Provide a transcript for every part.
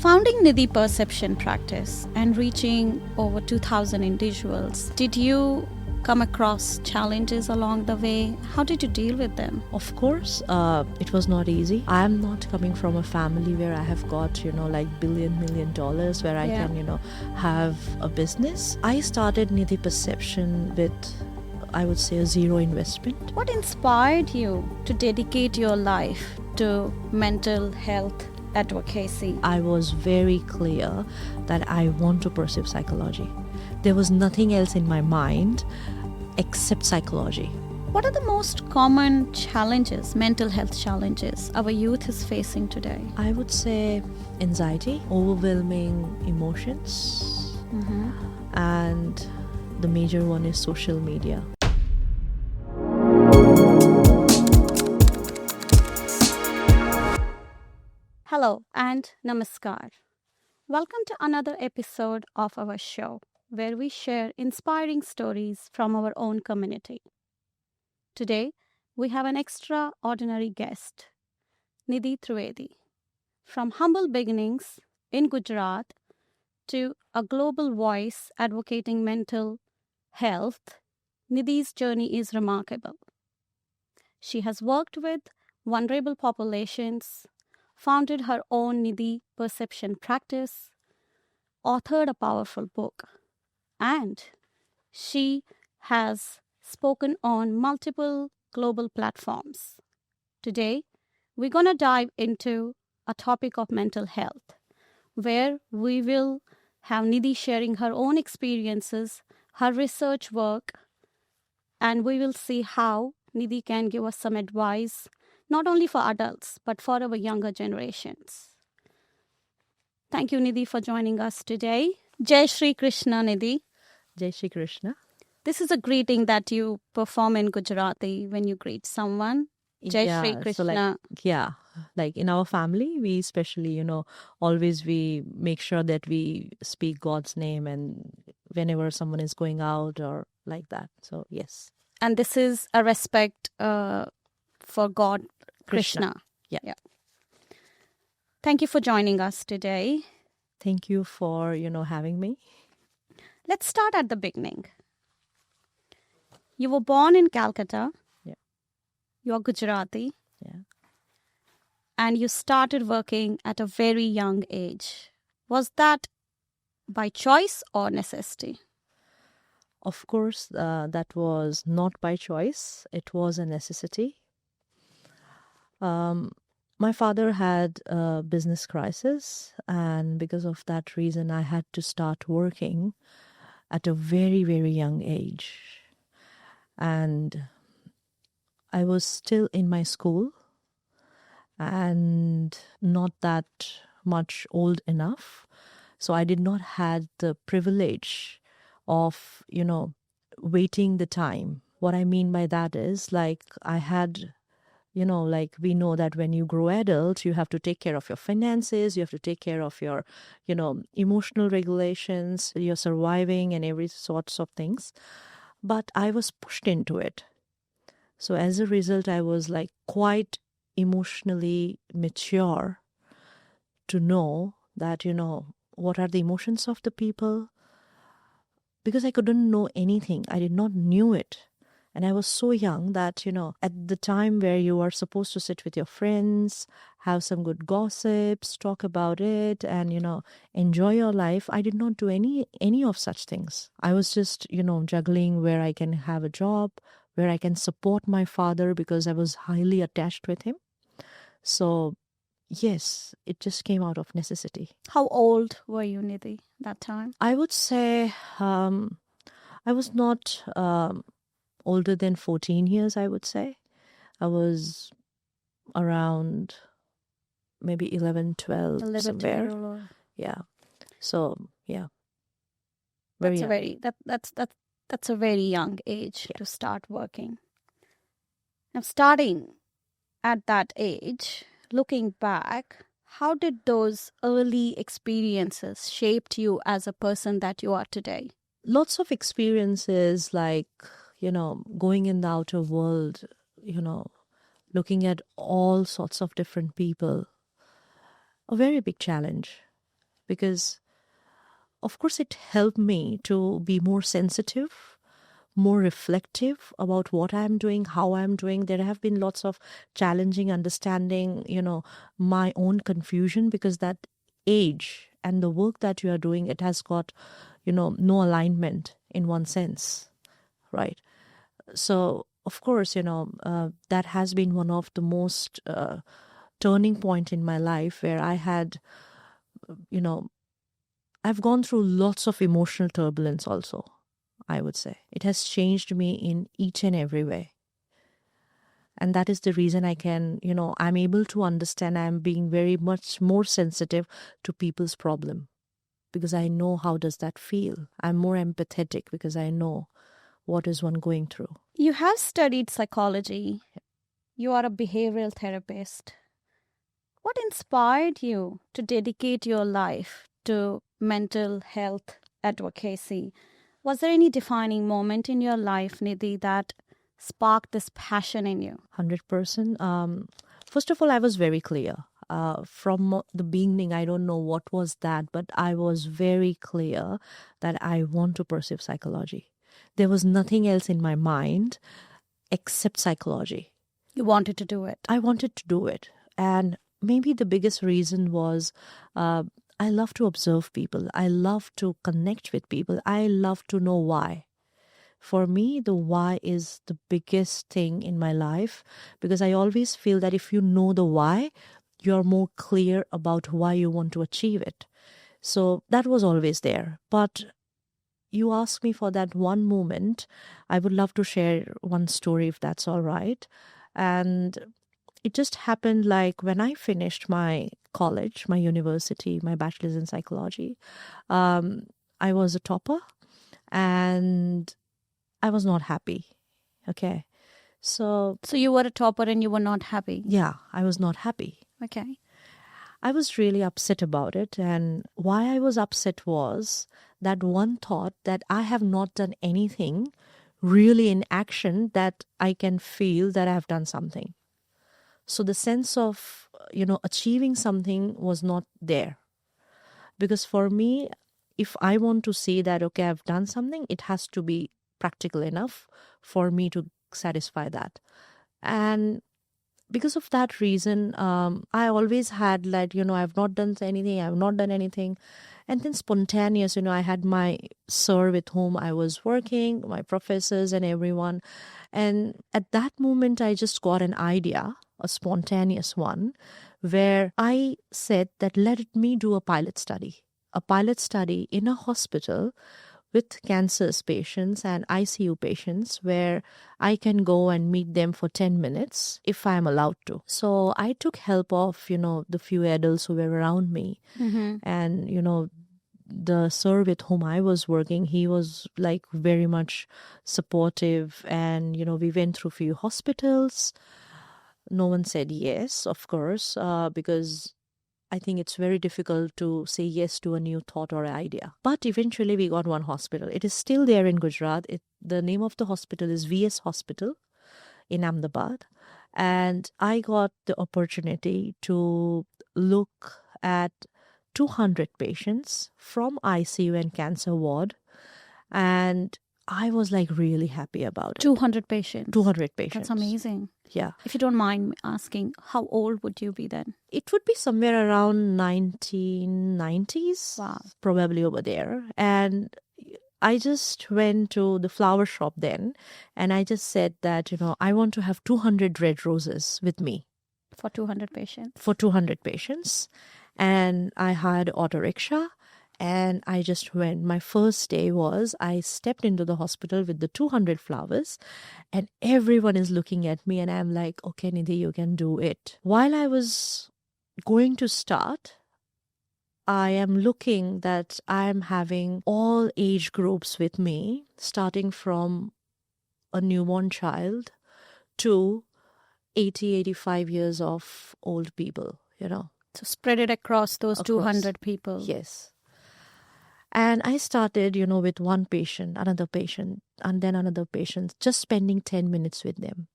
Founding Nidhi Perception practice and reaching over 2,000 individuals, did you come across challenges along the way? How did you deal with them? Of course, it was not easy. I am not coming from a family where I have got, like $1 million where I can, have a business. I started Nidhi Perception with, I would say, a zero investment. What inspired you to dedicate your life to mental health advocacy? I was very clear that I want to pursue psychology. There was nothing else in my mind except psychology. What are the most common challenges, mental health challenges, our youth is facing today? I would say anxiety, overwhelming emotions, and the major one is social media. Hello and namaskar. Welcome to another episode of our show where we share inspiring stories from our own community. Today, we have an extraordinary guest, Nidhi Trivedi. From humble beginnings in Gujarat to a global voice advocating mental health, Nidhi's journey is remarkable. She has worked with vulnerable populations, founded her own Nidhi Perception practice, authored a powerful book, and she has spoken on multiple global platforms. Today, we're going to dive into a topic of mental health, where we will have Nidhi sharing her own experiences, her research work, and we will see how Nidhi can give us some advice, not only for adults, but for our younger generations. Thank you, Nidhi, for joining us today. Jai Shri Krishna, Nidhi. Jai Shri Krishna. This is a greeting that you perform in Gujarati when you greet someone. Jai Shri Krishna. So like in our family, we especially, always we make sure that we speak God's name and whenever someone is going out or like that. So, yes. And this is a respect for God, Krishna. Yeah. Thank you for joining us today. Thank you for, having me. Let's start at the beginning. You were born in Calcutta. Yeah. You are Gujarati. Yeah. And you started working at a very young age. Was that by choice or necessity? Of course, that was not by choice. It was a necessity. My father had a business crisis, and because of that reason, I had to start working at a very, very young age. And I was still in my school and not that much old enough. So I did not have the privilege of, waiting the time. What I mean by that is like I had, like we know that when you grow adult, you have to take care of your finances, you have to take care of your, emotional regulations, your surviving and every sorts of things. But I was pushed into it. So as a result, I was like quite emotionally mature to know that, what are the emotions of the people, because I couldn't know anything. I did not knew it. And I was so young that, at the time where you are supposed to sit with your friends, have some good gossips, talk about it, and, enjoy your life, I did not do any of such things. I was just, juggling where I can have a job, where I can support my father because I was highly attached with him. So, yes, it just came out of necessity. How old were you, Nidhi, that time? I would say I was not older than 14 years, I would say. I was around maybe 11, 12, 11, somewhere. 12. Yeah. So, yeah. That's a very young age to start working. Now, starting at that age, looking back, how did those early experiences shaped you as a person that you are today? Lots of experiences like, going in the outer world, looking at all sorts of different people. A very big challenge. because, of course, it helped me to be more sensitive, more reflective about what I'm doing, how I'm doing. There have been lots of challenging understanding, my own confusion, because that age and the work that you are doing, it has got, no alignment in one sense, right? So, of course, that has been one of the most turning point in my life, where I had, you know, I've gone through lots of emotional turbulence also, I would say. It has changed me in each and every way. And that is the reason I'm able to understand. I'm being very much more sensitive to people's problem, because I know how does that feel. I'm more empathetic because I know what is one going through. You have studied psychology. You are a behavioral therapist. What inspired you to dedicate your life to mental health advocacy? Was there any defining moment in your life, Nidhi, that sparked this passion in you? 100%. First of all, I was very clear. From the beginning, I don't know what was that, but I was very clear that I want to pursue psychology. There was nothing else in my mind except psychology. You wanted to do it. I wanted to do it. And maybe the biggest reason was I love to observe people. I love to connect with people. I love to know why. For me, the why is the biggest thing in my life, because I always feel that if you know the why, you're more clear about why you want to achieve it. So that was always there. But you asked me for that one moment. I would love to share one story, if that's all right. And it just happened like when I finished my college, my university, my bachelor's in psychology, I was a topper and I was not happy. Okay. So you were a topper and you were not happy. Yeah, I was not happy. Okay. I was really upset about it. And why I was upset was that one thought that I have not done anything really in action that I can feel that I have done something. So the sense of, achieving something was not there. Because for me, if I want to say that, okay, I've done something, it has to be practical enough for me to satisfy that. And because of that reason, I always had like, I've not done anything. And then spontaneous, I had my sir with whom I was working, my professors and everyone. And at that moment, I just got an idea, a spontaneous one, where I said that let me do a pilot study in a hospital with cancer patients and ICU patients, where I can go and meet them for 10 minutes if I'm allowed to. So I took help of, the few adults who were around me. Mm-hmm. And, the sir with whom I was working, he was like very much supportive. And, we went through a few hospitals. No one said yes, of course, because I think it's very difficult to say yes to a new thought or idea. But eventually we got one hospital. It is still there in Gujarat. The name of the hospital is VS Hospital in Ahmedabad. And I got the opportunity to look at 200 patients from ICU and cancer ward. And I was like really happy about it. 200 patients. 200 patients. That's amazing. Yeah. If you don't mind me asking, how old would you be then? It would be somewhere around 1990s. Wow. Probably over there. And I just went to the flower shop then, and I just said that, I want to have 200 red roses with me. For 200 patients? For 200 patients. And I hired auto rickshaw. And I just went. My first day was I stepped into the hospital with the 200 flowers, and everyone is looking at me, and I'm like, okay, Nidhi, you can do it. While I was going to start, I am looking that I'm having all age groups with me, starting from a newborn child to 80, 85 years of old people, So spread it across those 200 people. Yes. And I started, with one patient, another patient, and then another patient, just spending 10 minutes with them.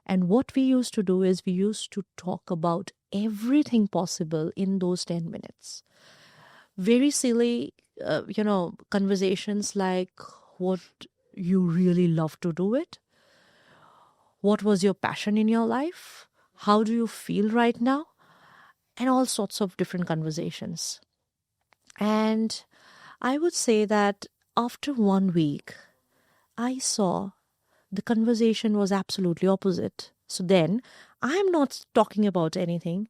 And what we used to do is we used to talk about everything possible in those 10 minutes. very silly, conversations like what you really love to do it, what was your passion in your life, how do you feel right now, and all sorts of different conversations. And I would say that after 1 week, I saw the conversation was absolutely opposite. So then I'm not talking about anything.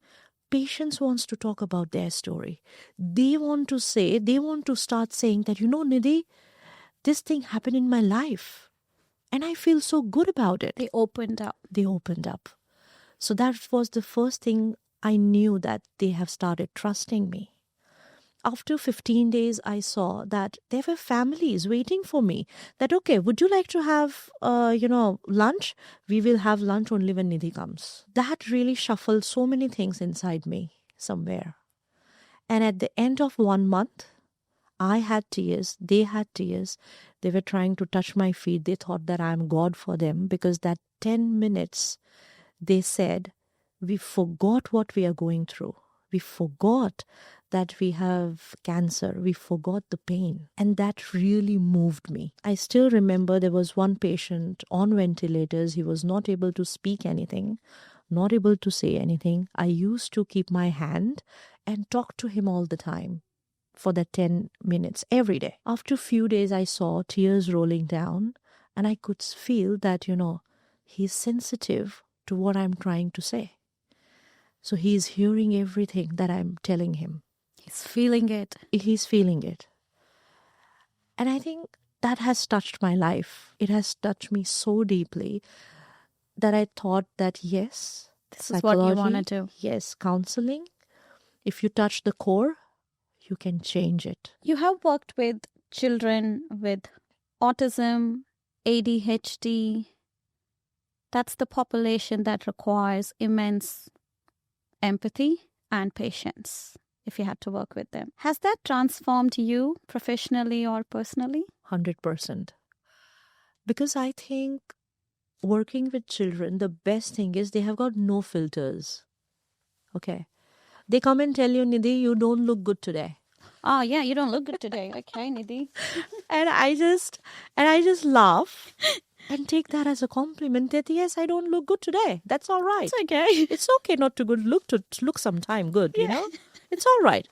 Patients wants to talk about their story. They want to start saying that, Nidhi, this thing happened in my life and I feel so good about it. They opened up. They opened up. So that was the first thing I knew, that they have started trusting me. After 15 days, I saw that there were families waiting for me. That, okay, would you like to have, lunch? We will have lunch only when Nidhi comes. That really shuffled so many things inside me somewhere. And at the end of 1 month, I had tears. They had tears. They were trying to touch my feet. They thought that I am God for them, because that 10 minutes, they said, we forgot what we are going through. We forgot that we have cancer. We forgot the pain. And that really moved me. I still remember there was one patient on ventilators. He was not able to speak anything, not able to say anything. I used to keep my hand and talk to him all the time for that 10 minutes every day. After a few days, I saw tears rolling down, and I could feel that, he's sensitive to what I'm trying to say. So he's hearing everything that I'm telling him. He's feeling it. He's feeling it. And I think that has touched my life. It has touched me so deeply that I thought that, yes, this is what you want to do. Yes, counseling. If you touch the core, you can change it. You have worked with children with autism, ADHD. That's the population that requires immense empathy and patience if you had to work with them. Has that transformed you professionally or personally? 100%. Because I think working with children, the best thing is they have got no filters. Okay. They come and tell you, Nidhi, you don't look good today. Oh, yeah, you don't look good today. Okay, Nidhi. And I just laugh and take that as a compliment that, yes, I don't look good today. That's all right. It's okay. It's okay not to look sometime good, It's all right.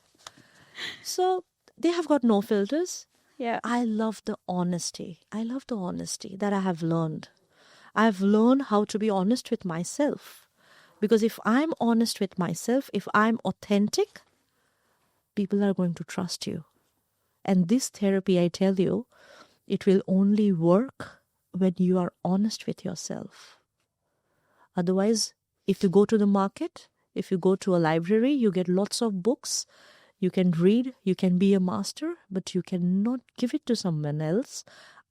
So they have got no filters. Yeah. I love the honesty. That I have learned. I've learned how to be honest with myself. Because if I'm honest with myself, if I'm authentic, people are going to trust you. And this therapy, I tell you, it will only work when you are honest with yourself. Otherwise, if you go to the market, if you go to a library, you get lots of books, you can read, you can be a master, but you cannot give it to someone else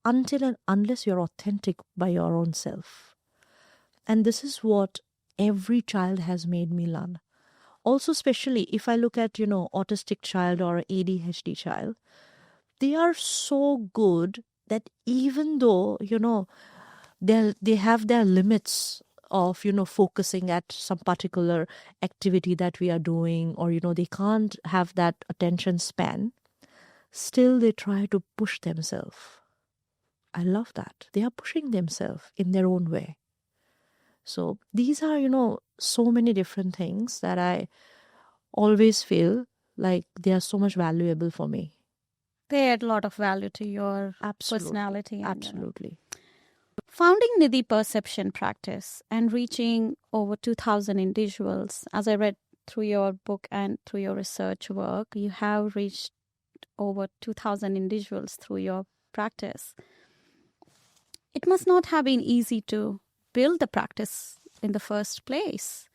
until and unless you're authentic by your own self. And this is what every child has made me learn. Also, especially if I look at, autistic child or ADHD child, they are so good that even though, they have their limits of, focusing at some particular activity that we are doing, or, they can't have that attention span, still they try to push themselves. I love that. They are pushing themselves in their own way. So these are, so many different things that I always feel like they are so much valuable for me. They add a lot of value to your personality. Absolutely. Founding Nidhi Perception practice and reaching over 2,000 individuals, as I read through your book and through your research work, you have reached over 2,000 individuals through your practice. It must not have been easy to build the practice in the first place.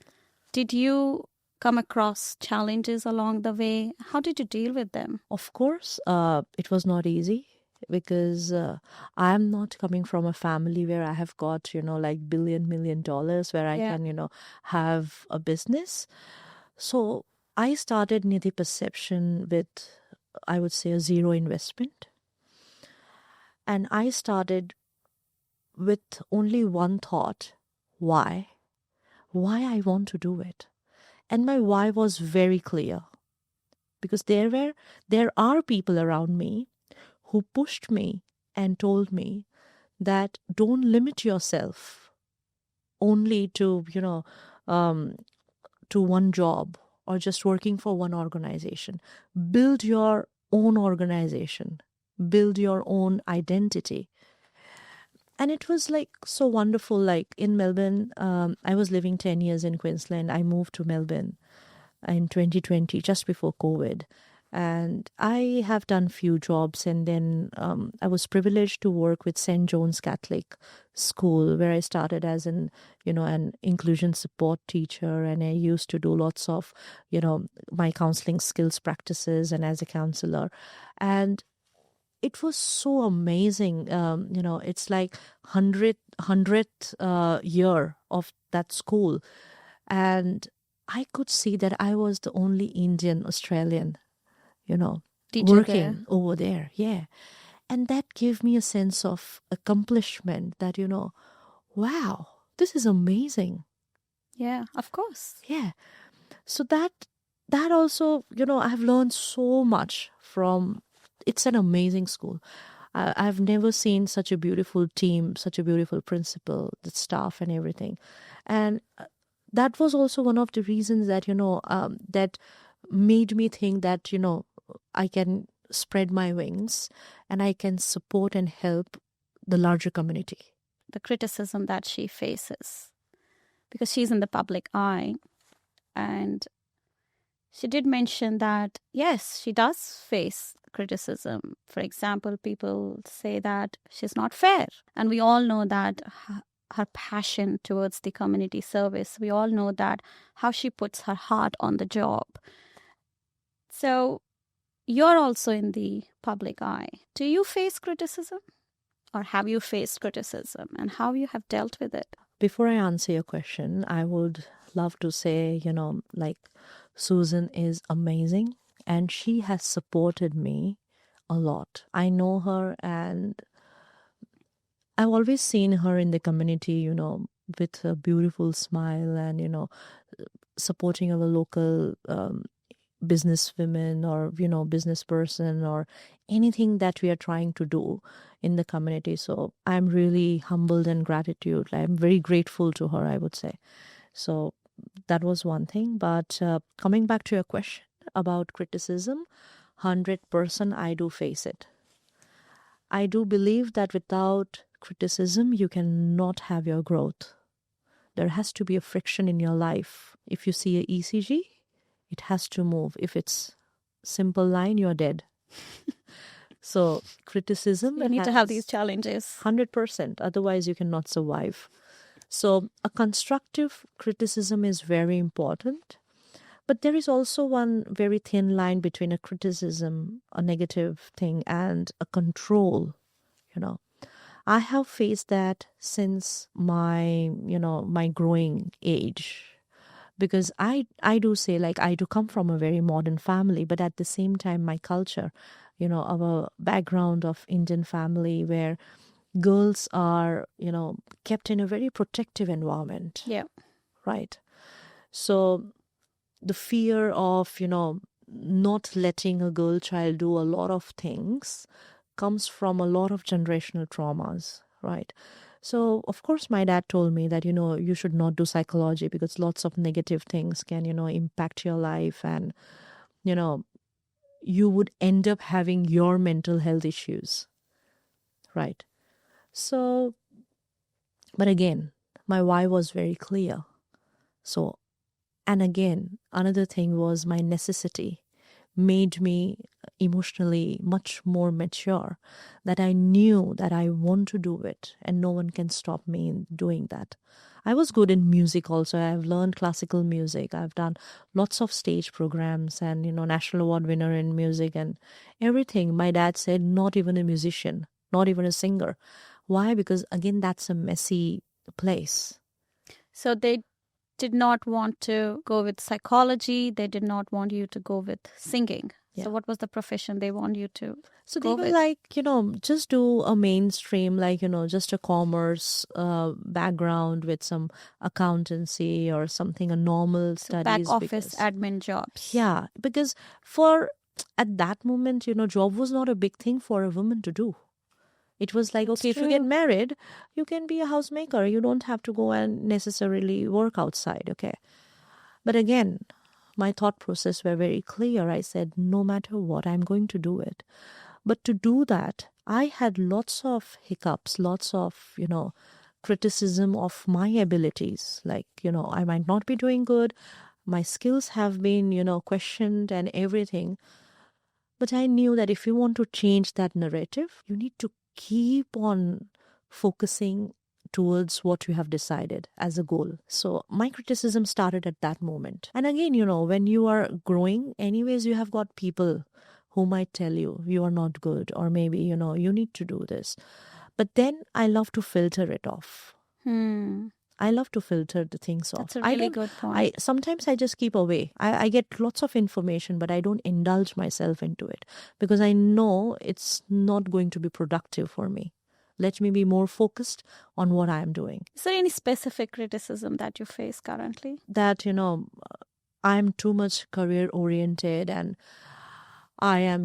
Did you come across challenges along the way? How did you deal with them? Of course, it was not easy, because I am not coming from a family where I have got, like $1 million where I can, have a business. So I started Nidhi Perception with, I would say, a zero investment. And I started with only one thought: why? Why I want to do it. And my why was very clear. because there are people around me who pushed me and told me that don't limit yourself only to, to one job or just working for one organization. Build your own organization, build your own identity. And it was like so wonderful. Like in Melbourne, I was living 10 years in Queensland. I moved to Melbourne in 2020, just before COVID. And I have done few jobs, and then I was privileged to work with St. John's Catholic School, where I started as an inclusion support teacher, and I used to do lots of, my counseling skills practices, and as a counselor. And it was so amazing. It's like hundredth year of that school, and I could see that I was the only Indian Australian, Teacher working there. over there. Yeah. And that gave me a sense of accomplishment that, wow, this is amazing. Yeah, of course. Yeah. So that also, I've learned so much from, it's an amazing school. I've never seen such a beautiful team, such a beautiful principal, the staff and everything. And that was also one of the reasons that, that made me think that, I can spread my wings and I can support and help the larger community. The criticism that she faces, because she's in the public eye, and she did mention that, yes, she does face criticism. For example, people say that she's not fair. And we all know that her passion towards the community service, we all know that how she puts her heart on the job. So you're also in the public eye. Do you face criticism, or have you faced criticism, and how you have dealt with it? Before I answer your question, I would love to say, Susan is amazing and she has supported me a lot. I know her and I've always seen her in the community, with a beautiful smile and, supporting our local business women or, business person or anything that we are trying to do in the community. So I'm really humbled and gratitude. I'm very grateful to her, I would say. So that was one thing. But coming back to your question about criticism, 100% I do face it. I do believe that without criticism, you cannot have your growth. There has to be a friction in your life. If you see a ECG, it has to move. If it's simple line, you're dead. So criticism, You need to have these challenges. 100%. Otherwise, you cannot survive. So a constructive criticism is very important. But there is also one very thin line between a criticism, a negative thing, and a control, I have faced that since my growing age. Because I do say, like, I do come from a very modern family, but at the same time, my culture, our background of Indian family where girls are, kept in a very protective environment. Yeah. Right. So the fear of, not letting a girl child do a lot of things comes from a lot of generational traumas, right? So, of course, my dad told me that, you should not do psychology because lots of negative things can, impact your life and, you would end up having your mental health issues, right? So, but again, my why was very clear. So, and again, another thing was my necessity made me emotionally much more mature, that I knew that I want to do it and no one can stop me in doing that. I was good in music also. I've learned classical music. I've done lots of stage programs and, national award winner in music and everything. My dad said, not even a musician, not even a singer. Why? Because again, that's a messy place. So they did not want to go with psychology. They did not want you to go with singing. Yeah. So what was the profession they want you to So they go were with? like, just do a mainstream, like, just a commerce background with some accountancy or something, a normal So back studies. office Because, admin jobs. yeah, because for at that moment, job was not a big thing for a woman to do. It was like, That's okay, if you get true. married, you can be a housemaker. You don't have to go and necessarily work outside, okay? But again, my thought process were very clear. I said, no matter what, I'm going to do it. But to do that, I had lots of hiccups, lots of, criticism of my abilities. Like, I might not be doing good. My skills have been, questioned and everything. But I knew that if you want to change that narrative, you need to keep on focusing towards what you have decided as a goal. So my criticism started at that moment. And again, when you are growing, anyways, you have got people who might tell you are not good, or maybe, you need to do this. But then I love to filter it off. I love to filter the things off. That's a I really don't. good I point. sometimes I just keep away. I get lots of information, but I don't indulge myself into it because I know it's not going to be productive for me. Let me be more focused on what I am doing. Is there any specific criticism that you face currently? That I'm too much career oriented, and I am,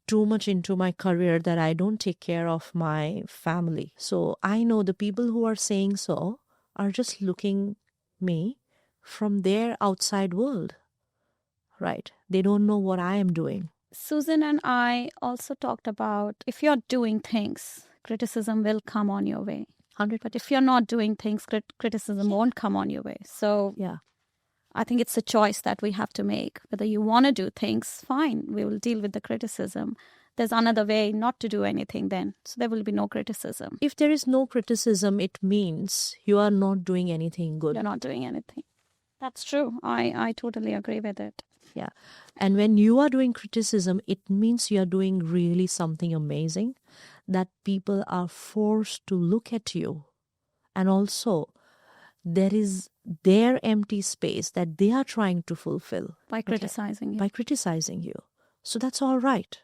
too much into my career that I don't take care of my family. So I know the people who are saying so are just looking me from their outside world, right? They don't know what I am doing. Susan and I also talked about if you're doing things, criticism will come on your way. 100. But if you're not doing things, criticism won't come on your way. So Yeah. I think it's a choice that we have to make. Whether you want to do things, fine, we will deal with the criticism. There's another way not to do anything then. So there will be no criticism. If there is no criticism, it means you are not doing anything good. You're not doing anything. That's true. I totally agree with it. Yeah. And when you are doing criticism, it means you are doing really something amazing that people are forced to look at you. And also, there is their empty space that they are trying to fulfill By criticizing you. by criticizing you. So that's all right.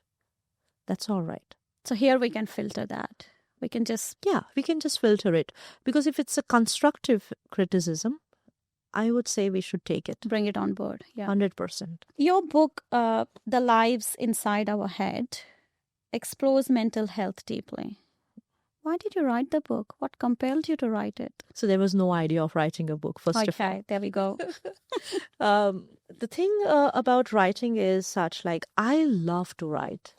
That's all right. So here we can filter that. We can just... Yeah, we can just filter it. Because if it's a constructive criticism, I would say we should take it. bring it on board. Yeah. 100%. Your book, The Lives Inside Our Head, explores mental health deeply. Why did you write the book? What compelled you to write it? So there was no idea of writing a book, first of all. Okay, there we go. The thing about writing is such, like, I love to write.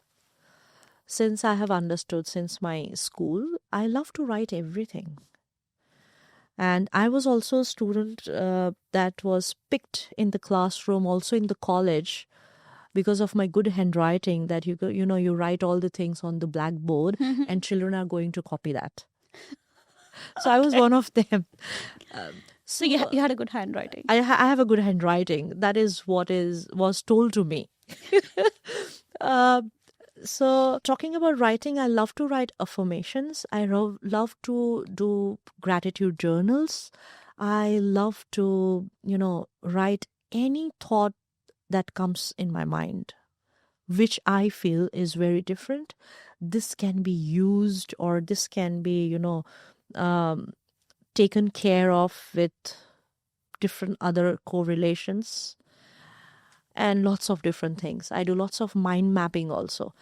Since I have understood since my school, I love to write everything. And I was also a student that was picked in the classroom, also in the college, because of my good handwriting, that you write all the things on the blackboard and children are going to copy that. So I was one of them. So you had a good handwriting. I have a good handwriting. That is what was told to me. So talking about writing, I love to write affirmations. I love to do gratitude journals. I love to, write any thought that comes in my mind, which I feel is very different. This can be used, or this can be, taken care of with different other correlations and lots of different things. I do lots of mind mapping also.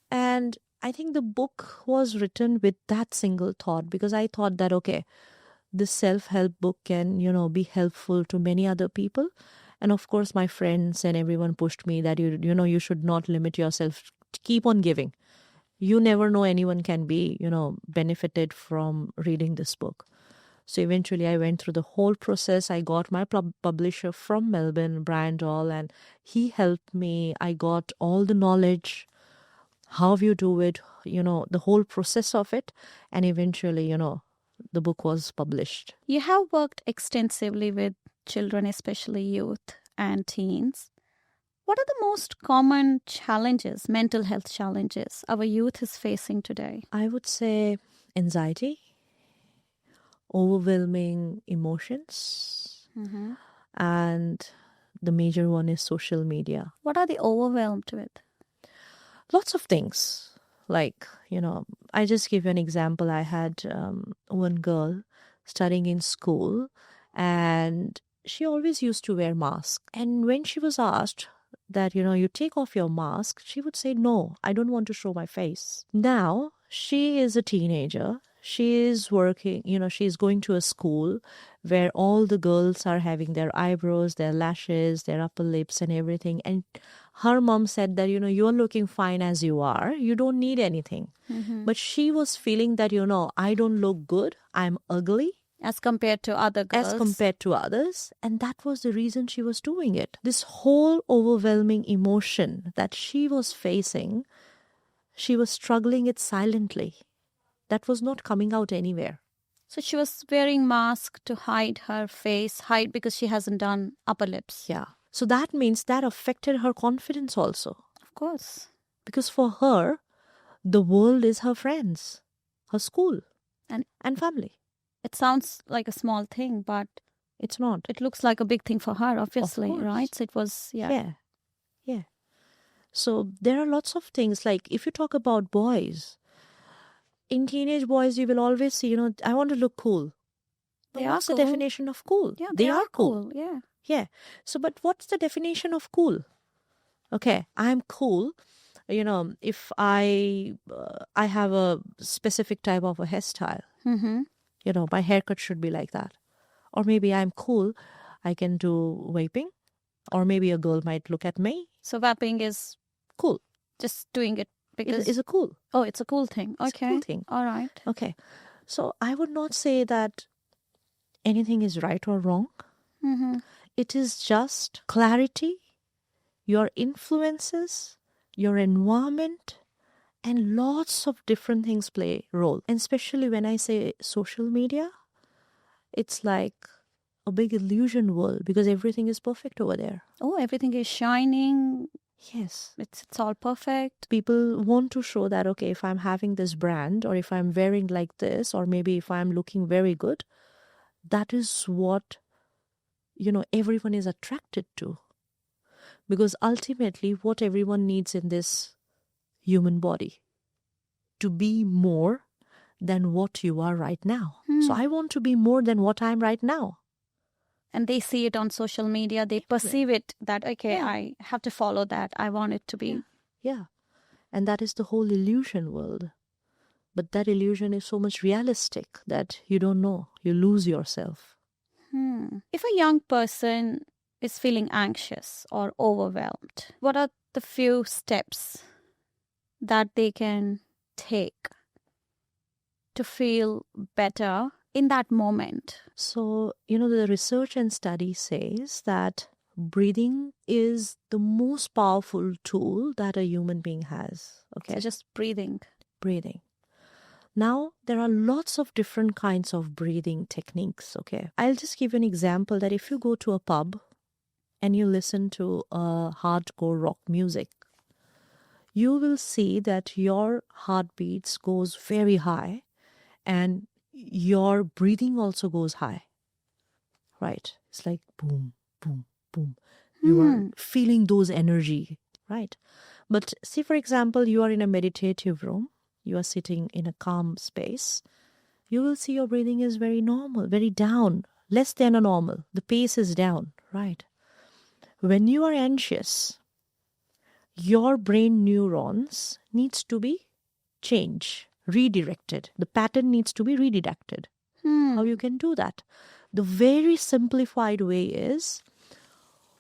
And I think the book was written with that single thought, because I thought that, okay, this self-help book can, be helpful to many other people. And of course, my friends and everyone pushed me that, you should not limit yourself. Keep on giving. You never know, anyone can be, benefited from reading this book. So eventually I went through the whole process. I got my publisher from Melbourne, Brian Doll, and he helped me. I got all the knowledge, how you do it, the whole process of it. And eventually, the book was published. You have worked extensively with children, especially youth and teens. What are the most common challenges, mental health challenges, our youth is facing today? I would say anxiety, overwhelming emotions, and the major one is social media. What are they overwhelmed with? Lots of things. Like, I just give you an example. I had one girl studying in school, and she always used to wear mask. And when she was asked that, you take off your mask, she would say, no, I don't want to show my face. Now, she is a teenager. She is working, she's going to a school where all the girls are having their eyebrows, their lashes, their upper lips and everything. And her mom said that, you're looking fine as you are. You don't need anything. Mm-hmm. But she was feeling that, I don't look good. I'm ugly. As compared to other girls. As compared to others. And that was the reason she was doing it. This whole overwhelming emotion that she was facing, she was struggling it silently. That was not coming out anywhere. So she was wearing mask to hide her face, hide because she hasn't done upper lips. Yeah. So that means that affected her confidence also. Of course. Because for her, the world is her friends, her school, and family. It sounds like a small thing, but it's not. It looks like a big thing for her, obviously, right? So it was, Yeah. So there are lots of things. Like if you talk about boys, in teenage boys, you will always see, I want to look cool. What's the definition of cool? Yeah, they are cool. Yeah. Yeah. So, but what's the definition of cool? Okay, I'm cool. If I have a specific type of a hairstyle, Mm-hmm. My haircut should be like that. Or maybe I'm cool. I can do vaping. Or maybe a girl might look at me. So vaping is cool. Just doing it because it's a cool. Oh, it's a cool thing. Okay. It's a cool thing. All right. Okay. So I would not say that anything is right or wrong. Mm-hmm. It is just clarity, your influences, your environment, and lots of different things play a role. And especially when I say social media, it's like a big illusion world because everything is perfect over there. Oh, everything is shining. Yes. It's all perfect. People want to show that, okay, if I'm having this brand or if I'm wearing like this or maybe if I'm looking very good, that is what, everyone is attracted to. Because ultimately what everyone needs in this human body, to be more than what you are right now. So I want to be more than what I'm right now. And they see it on social media. They perceive it that, okay, I have to follow that. I want it to be. Yeah. And that is the whole illusion world. But that illusion is so much realistic that you don't know. You lose yourself. If a young person is feeling anxious or overwhelmed, what are the few steps that they can take to feel better in that moment? So, the research and study says that breathing is the most powerful tool that a human being has. Okay. So just breathing. Breathing. Now, there are lots of different kinds of breathing techniques. Okay. I'll just give you an example that if you go to a pub and you listen to hardcore rock music, you will see that your heartbeats goes very high and your breathing also goes high, right? It's like boom, boom, boom. You are feeling those energy, right? But see, for example, you are in a meditative room. You are sitting in a calm space. You will see your breathing is very normal, very down, less than a normal. The pace is down, right? When you are anxious, your brain neurons needs to be changed, redirected. The pattern needs to be redirected. How you can do that? The very simplified way is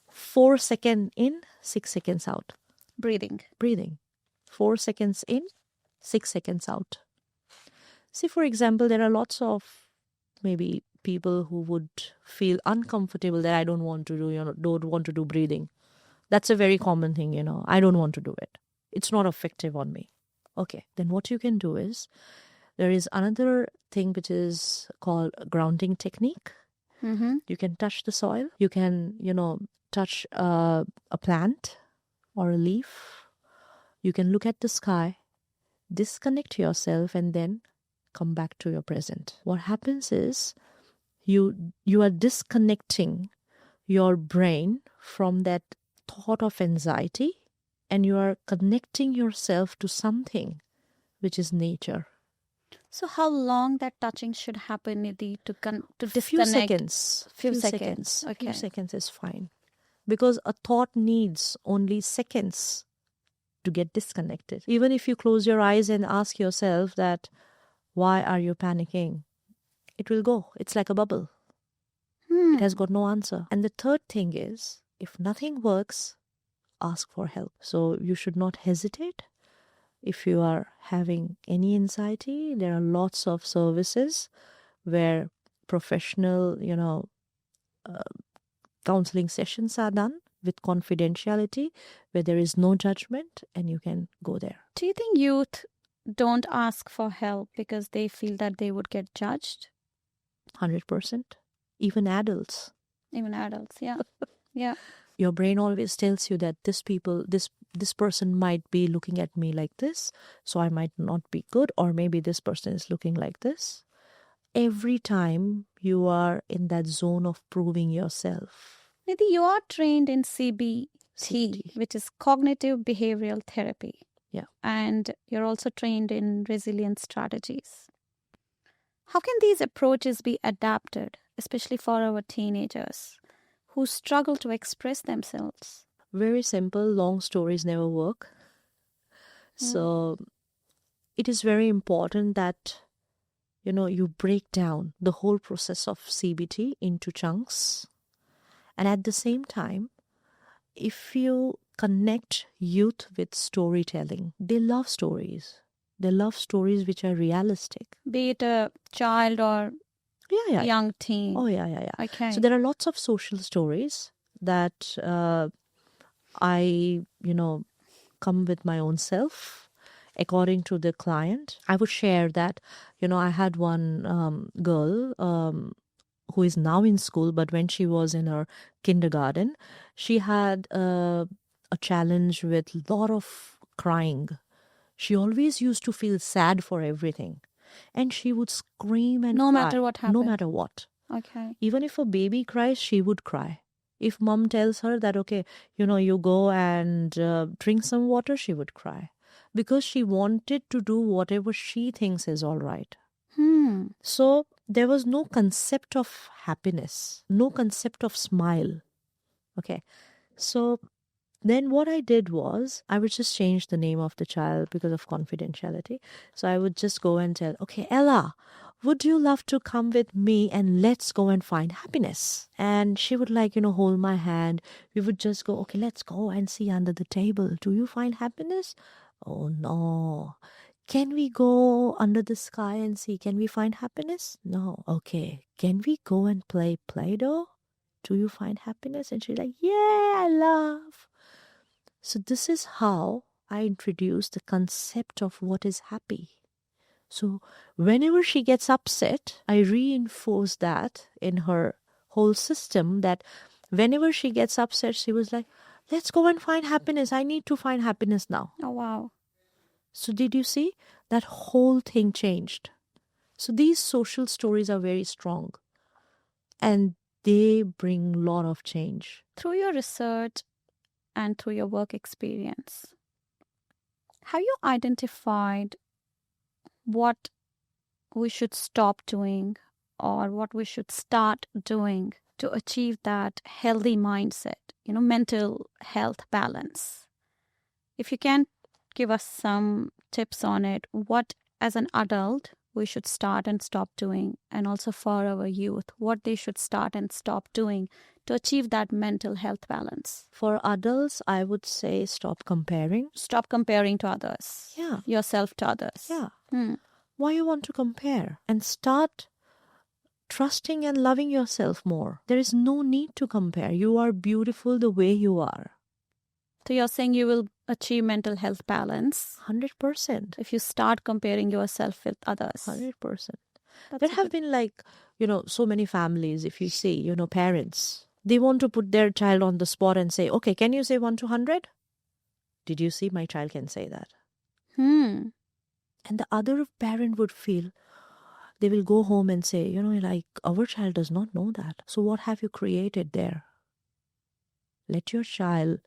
4 seconds in, 6 seconds out. Breathing. 4 seconds in, 6 seconds out. See, for example, there are lots of maybe people who would feel uncomfortable that I don't want to do, don't want to do breathing. That's a very common thing, I don't want to do it. It's not effective on me. Okay, then what you can do is, there is another thing which is called grounding technique. You can touch the soil. You can, touch a plant or a leaf. You can look at the sky, disconnect yourself, and then come back to your present. What happens is, you are disconnecting your brain from that thought of anxiety, and you are connecting yourself to something which is nature. So how long that touching should happen, Nidhi, to disconnect? Few seconds. Few seconds. Okay. Few seconds is fine. Because a thought needs only seconds to get disconnected. Even if you close your eyes and ask yourself that, why are you panicking? It will go. It's like a bubble. It has got no answer. And the third thing is, if nothing works, ask for help. So you should not hesitate. If you are having any anxiety, there are lots of services where professional, counseling sessions are done with confidentiality, where there is no judgment, and you can go there. Do you think youth don't ask for help because they feel that they would get judged? 100%. Even adults. Even adults, yeah. Yeah. Your brain always tells you that this person might be looking at me like this, so I might not be good, or maybe this person is looking like this. Every time you are in that zone of proving yourself. Nidhi, you are trained in CBT, which is cognitive behavioral therapy. Yeah. And you're also trained in resilience strategies. How can these approaches be adapted, especially for our teenagers who struggle to express themselves? Very simple. Long stories never work. So it is very important that you break down the whole process of CBT into chunks. And at the same time, if you connect youth with storytelling, they love stories. They love stories which are realistic. Be it a child or young teen. Oh, yeah. Okay. So there are lots of social stories that I, come with my own self according to the client. I would share that, I had one girl who is now in school, but when she was in her kindergarten, she had a challenge with a lot of crying. She always used to feel sad for everything. And she would scream and no cry. matter what happened. No matter what. Okay. Even if a baby cries, she would cry. If mom tells her that, okay, you go and drink some water, she would cry. Because she wanted to do whatever she thinks is all right. So there was no concept of happiness, no concept of smile. Okay. So then what I did was, I would just change the name of the child because of confidentiality. So I would just go and tell, okay, Ella, would you love to come with me and let's go and find happiness? And she would hold my hand. We would just go, okay, let's go and see under the table. Do you find happiness? Oh, no. Can we go under the sky and see? Can we find happiness? No. Okay. Can we go and play Play-Doh? Do you find happiness? And she's like, yeah, I love. So this is how I introduce the concept of what is happy. So whenever she gets upset, I reinforce that in her whole system, that whenever she gets upset, she was like, let's go and find happiness. I need to find happiness now. Oh, wow. So did you see? That whole thing changed. So these social stories are very strong. And they bring a lot of change. Through your research and through your work experience, have you identified what we should stop doing or what we should start doing to achieve that healthy mindset, mental health balance? If you can give us some tips on it, what as an adult we should start and stop doing, and also for our youth, what they should start and stop doing to achieve that mental health balance. For adults, I would say stop comparing. Stop comparing to others. Yeah. Yourself to others. Yeah. Why you want to compare? And start trusting and loving yourself more. There is no need to compare. You are beautiful the way you are. So you're saying you will achieve mental health balance 100%. if you start comparing yourself with others. 100%. There have been so many families, if you see, parents, they want to put their child on the spot and say, okay, can you say 1 to 100? Did you see my child can say that? And the other parent would feel, they will go home and say, our child does not know that. So what have you created there? Let your child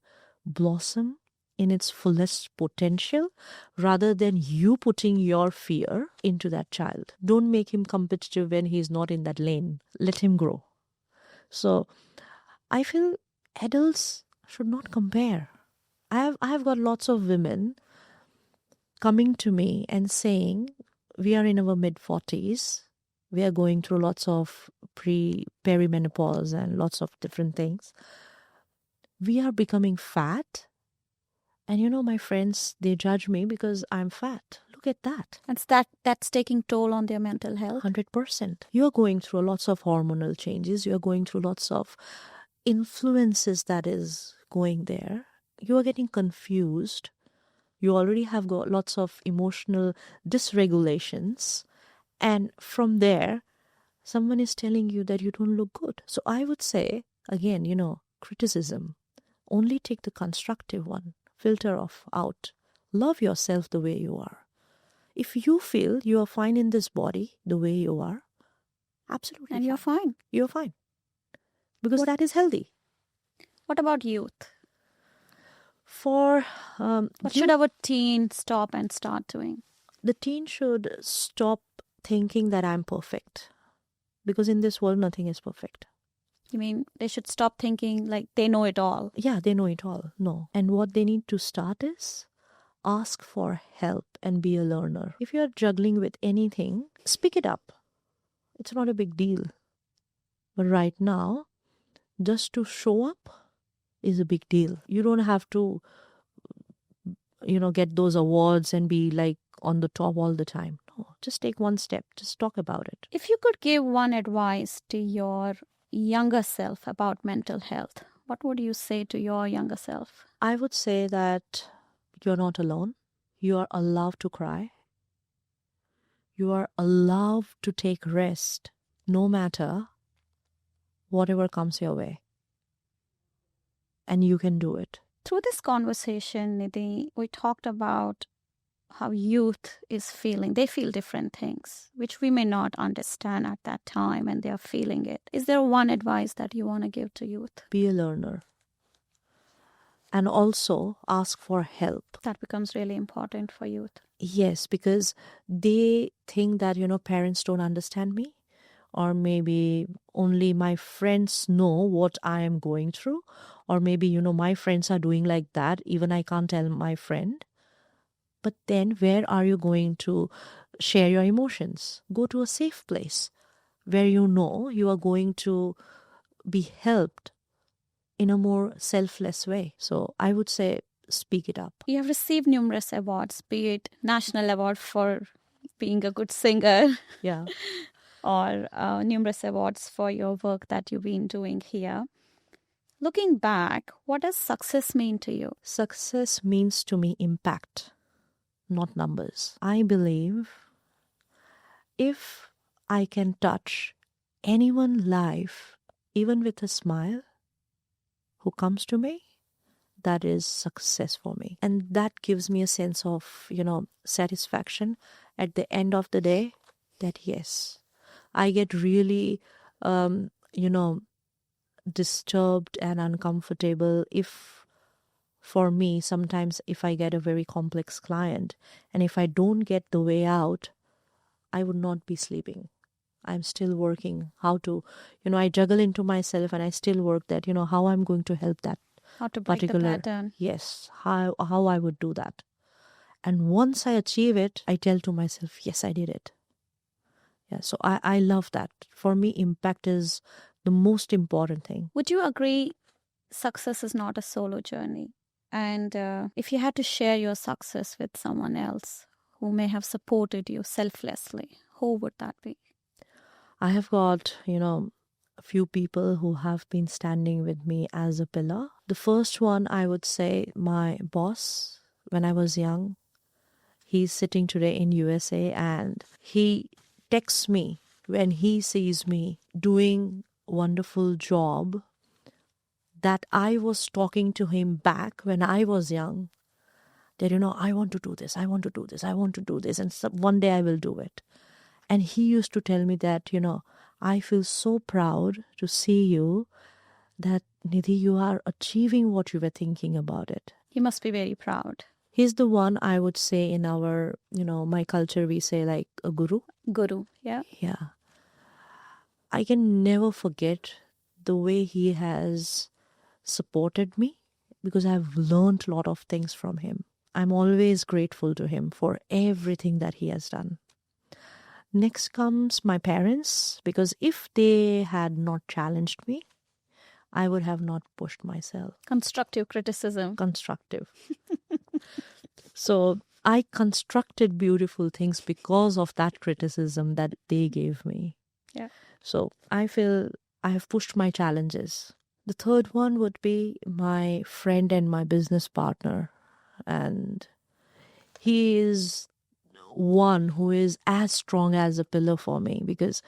blossom in its fullest potential rather than you putting your fear into that child. Don't make him competitive when he's not in that lane. Let him grow. So I feel adults should not compare. I have got lots of women coming to me and saying, we are in our mid 40s. We are going through lots of perimenopause and lots of different things. We are becoming fat. And my friends, they judge me because I'm fat. Look at that. And that's taking toll on their mental health. 100%. You're going through lots of hormonal changes. You're going through lots of influences that is going there. You are getting confused. You already have got lots of emotional dysregulations. And from there, someone is telling you that you don't look good. So I would say, again, criticism. Only take the constructive one. Filter off out. Love yourself the way you are. If you feel you are fine in this body the way you are, absolutely And you're fine. You're fine. Because that is healthy. What about youth? For what should our teen stop and start doing? The teen should stop thinking that I'm perfect. Because in this world, nothing is perfect. You mean they should stop thinking like they know it all? Yeah, they know it all. No. And what they need to start is ask for help and be a learner. If you're juggling with anything, speak it up. It's not a big deal. But right now, just to show up is a big deal. You don't have to, get those awards and be like on the top all the time. No, just take one step. Just talk about it. If you could give one advice to your younger self about mental health, what would you say to your younger self? I would say that you're not alone. You are allowed to cry. You are allowed to take rest, no matter whatever comes your way. And you can do it. Through this conversation, Nidhi, we talked about how youth is feeling. They feel different things, which we may not understand at that time, and they are feeling it. Is there one advice that you want to give to youth? Be a learner. And also ask for help. That becomes really important for youth. Yes, because they think that, parents don't understand me. Or maybe only my friends know what I am going through. Or maybe, my friends are doing like that. Even I can't tell my friend. But then where are you going to share your emotions? Go to a safe place where you are going to be helped in a more selfless way. So I would say speak it up. You have received numerous awards, be it National Award for being a good singer. Yeah. Or numerous awards for your work that you've been doing here. Looking back, what does success mean to you? Success means to me impact, not numbers. I believe if I can touch anyone's life, even with a smile, who comes to me, that is success for me. And that gives me a sense of, satisfaction at the end of the day that yes, I get really, disturbed and uncomfortable if, for me, sometimes if I get a very complex client and if I don't get the way out, I would not be sleeping. I'm still working how to, I juggle into myself and I still work that, how I'm going to help that how to break particular, the pattern. Yes, how I would do that. And once I achieve it, I tell to myself, yes, I did it. Yeah, so I love that. For me, impact is the most important thing. Would you agree success is not a solo journey? And if you had to share your success with someone else who may have supported you selflessly, who would that be? I have got, a few people who have been standing with me as a pillar. The first one, I would say, my boss, when I was young. He's sitting today in USA and he texts me when he sees me doing wonderful job that I was talking to him back when I was young, that, I want to do this, I want to do this, I want to do this, and one day I will do it. And he used to tell me that, I feel so proud to see you that, Nidhi, you are achieving what you were thinking about it. He must be very proud. He's the one, I would say, in our, my culture, we say like a guru. Guru, yeah. Yeah. I can never forget the way he has supported me because I've learned a lot of things from him. I'm always grateful to him for everything that he has done. Next comes my parents, because if they had not challenged me, I would have not pushed myself. Constructive criticism. Constructive. So I constructed beautiful things because of that criticism that they gave me. Yeah. So I feel I have pushed my challenges. The third one would be my friend and my business partner. And he is one who is as strong as a pillar for me, because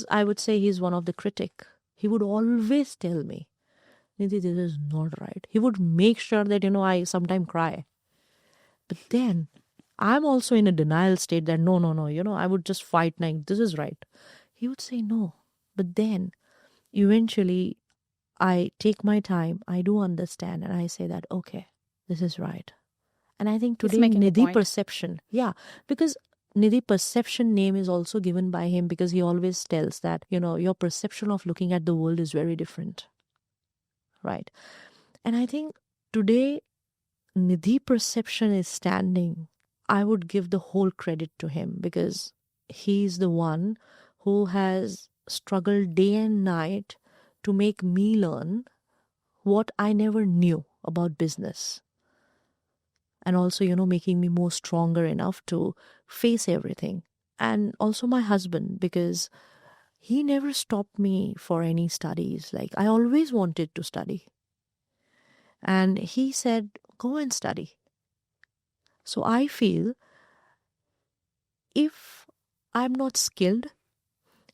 I would say he's one of the critic. He would always tell me, Nidhi, this is not right. He would make sure that, I sometimes cry. But then I'm also in a denial state that no, I would just fight like, this is right. He would say no. But then eventually I take my time, I do understand, and I say that, okay, this is right. And I think today Nidhi Perception, because Nidhi Perception name is also given by him because he always tells that, your perception of looking at the world is very different. Right. And I think today Nidhi Perception is standing. I would give the whole credit to him because he's the one who has struggled day and night to make me learn what I never knew about business. And also, making me more stronger enough to face everything. And also my husband, because he never stopped me for any studies. Like, I always wanted to study. And he said, go and study. So I feel if I'm not skilled,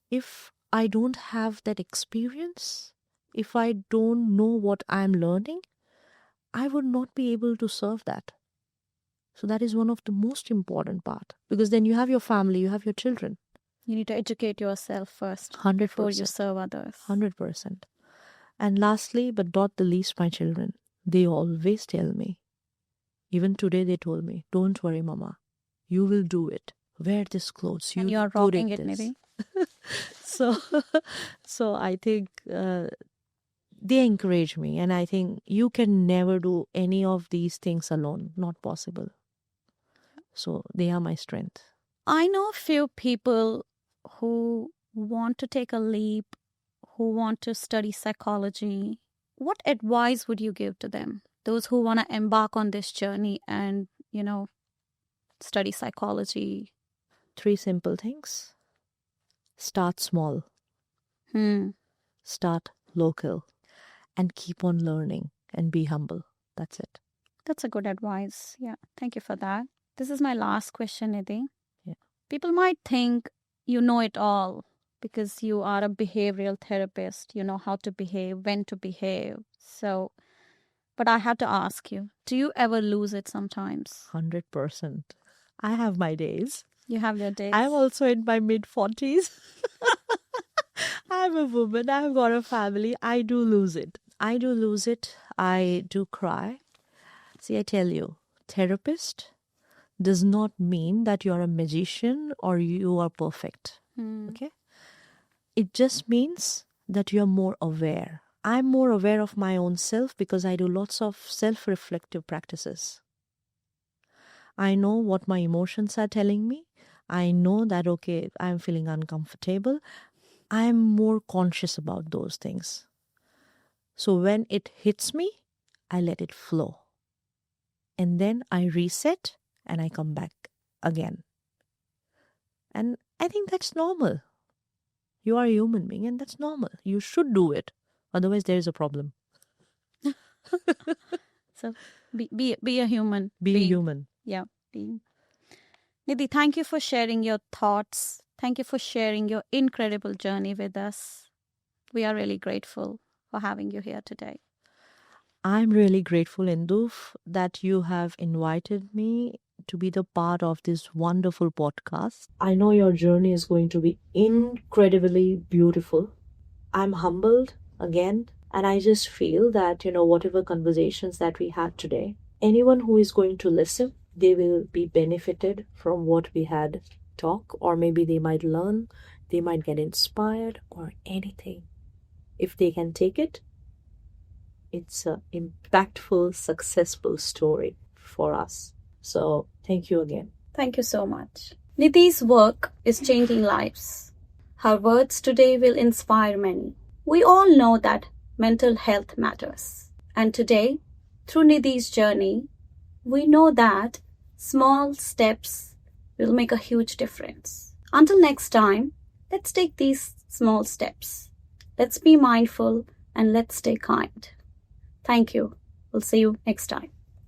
if I don't have that experience, if I don't know what I'm learning, I would not be able to serve that. So that is one of the most important part, because then you have your family, you have your children. You need to educate yourself first 100%. Before you serve others. 100%. And lastly, but not the least, my children, they always tell me, even today they told me, don't worry, Mama, you will do it. Wear this clothes. And you are rocking it, Nidhi. So I think they encourage me, and I think you can never do any of these things alone. Not possible. So they are my strength. I know a few people who want to take a leap, who want to study psychology. What advice would you give to them? Those who want to embark on this journey and, study psychology. 3 simple things. Start small. Start local. And keep on learning and be humble. That's it. That's a good advice. Yeah. Thank you for that. This is my last question, Nidhi. Yeah. People might think you know it all because you are a behavioral therapist. You know how to behave, when to behave. So, but I have to ask you, do you ever lose it sometimes? 100%. I have my days. You have your days. I'm also in my mid-40s. I'm a woman. I've got a family. I do lose it. I do cry. See, I tell you, therapist does not mean that you're a magician or you are perfect. Okay? It just means that you're more aware. I'm more aware of my own self because I do lots of self-reflective practices. I know what my emotions are telling me. I know that, okay, I'm feeling uncomfortable. I'm more conscious about those things. So when it hits me, I let it flow. And then I reset and I come back again. And I think that's normal. You are a human being and that's normal. You should do it. Otherwise, there is a problem. So be a human. Be a human. Yeah. Nidhi, thank you for sharing your thoughts. Thank you for sharing your incredible journey with us. We are really grateful for having you here today. I'm really grateful, Indu, that you have invited me to be the part of this wonderful podcast. I know your journey is going to be incredibly beautiful. I'm humbled again, And I just feel that, whatever conversations that we had today, anyone who is going to listen, they will be benefited from what we had talk, or maybe they might learn, they might get inspired, or anything. If they can take it, it's an impactful, successful story for us. So thank you again. Thank you so much. Nidhi's work is changing lives. Her words today will inspire many. We all know that mental health matters. And today, through Nidhi's journey, we know that small steps will make a huge difference. Until next time, let's take these small steps. Let's be mindful and let's stay kind. Thank you. We'll see you next time.